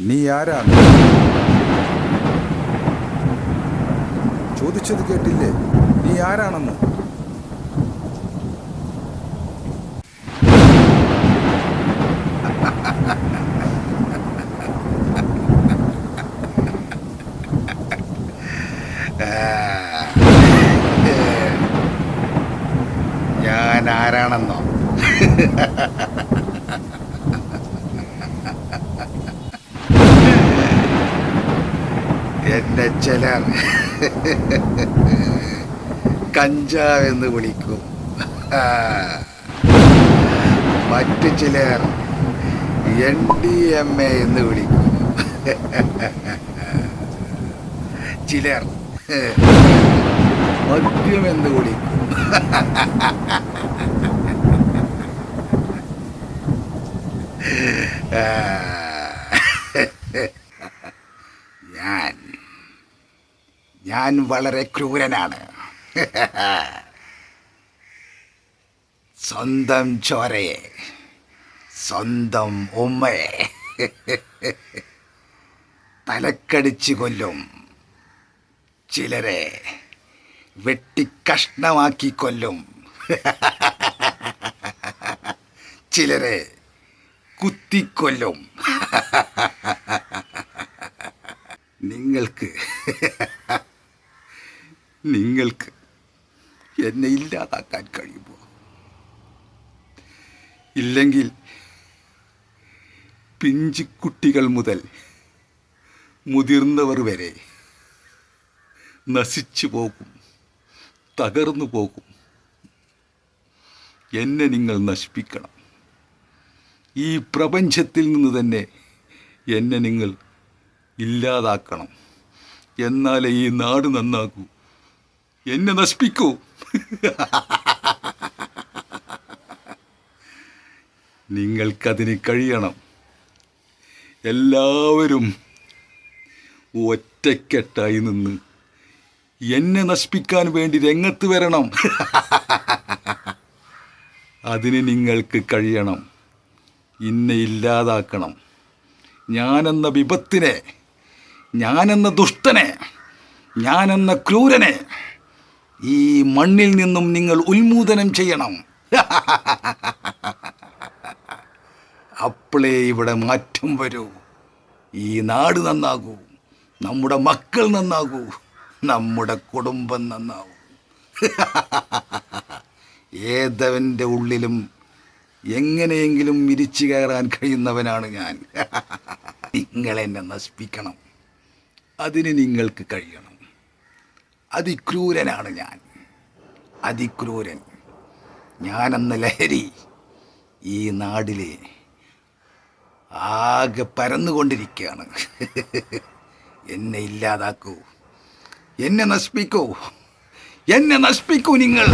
നീ ആരാണ്? ചോദിച്ചത് കേട്ടില്ലേ? നീ ആരാണെന്ന്? ഞാൻ ആരാണെന്നോ? എന്നെ ചിലർ കഞ്ചാവെന്ന് വിളിക്കും, മറ്റു ചിലർ NDMA എന്ന് വിളിക്കും, ചിലർ മദ്യമെന്ന് വിളിക്കും. ഞാൻ വളരെ ക്രൂരനാണ്. സ്വന്തം ചോരയെ, സ്വന്തം ഉമ്മയെ തലക്കടിച്ചു കൊല്ലും. ചിലരെ വെട്ടിക്കഷ്ണമാക്കി കൊല്ലും. ചിലരെ കുത്തിക്കൊല്ലും. നിങ്ങൾക്ക് എന്നെ ഇല്ലാതാക്കാൻ കഴിയുമോ? ഇല്ലെങ്കിൽ പിഞ്ചുകുട്ടികൾ മുതൽ മുതിർന്നവർ വരെ നശിച്ചു പോകും, തകർന്നു പോകും. എന്നെ നിങ്ങൾ നശിപ്പിക്കണം. ഈ പ്രപഞ്ചത്തിൽ നിന്ന് തന്നെ എന്നെ നിങ്ങൾ ഇല്ലാതാക്കണം. എന്നാലേ ഈ നാട് നന്നാകൂ. എന്നെ നശിപ്പിക്കൂ. നിങ്ങൾക്കതിന് കഴിയണം. എല്ലാവരും ഒറ്റക്കെട്ടായി നിന്ന് എന്നെ നശിപ്പിക്കാൻ വേണ്ടി രംഗത്ത് വരണം. അതിന് നിങ്ങൾക്ക് കഴിയണം. എന്നെ ഇല്ലാതാക്കണം. ഞാനെന്ന വിപത്തിനെ, ഞാനെന്ന ദുഷ്ടനെ, ഞാനെന്ന ക്രൂരനെ ഈ മണ്ണിൽ നിന്നും നിങ്ങൾ ഉന്മൂലനം ചെയ്യണം. അപ്പോഴേ ഇവിടെ മാറ്റം വരൂ. ഈ നാട് നന്നാകൂ, നമ്മുടെ മക്കൾ നന്നാകൂ, നമ്മുടെ കുടുംബം നന്നാവൂ. ഏതവൻ്റെ ഉള്ളിലും എങ്ങനെയെങ്കിലും ഇരിച്ചു കയറാൻ കഴിയുന്നവനാണ് ഞാൻ. നിങ്ങളെന്നെ നശിപ്പിക്കണം. അതിന് നിങ്ങൾക്ക് കഴിയണം. അതിക്രൂരനാണ് ഞാൻ, അതിക്രൂരൻ. ഞാനെന്ന ലഹരി ഈ നാടിലെ ആകെ പരന്നുകൊണ്ടിരിക്കുകയാണ്. എന്നെ ഇല്ലാതാക്കൂ, എന്നെ നശിപ്പിക്കൂ, എന്നെ നശിപ്പിക്കൂ നിങ്ങൾ.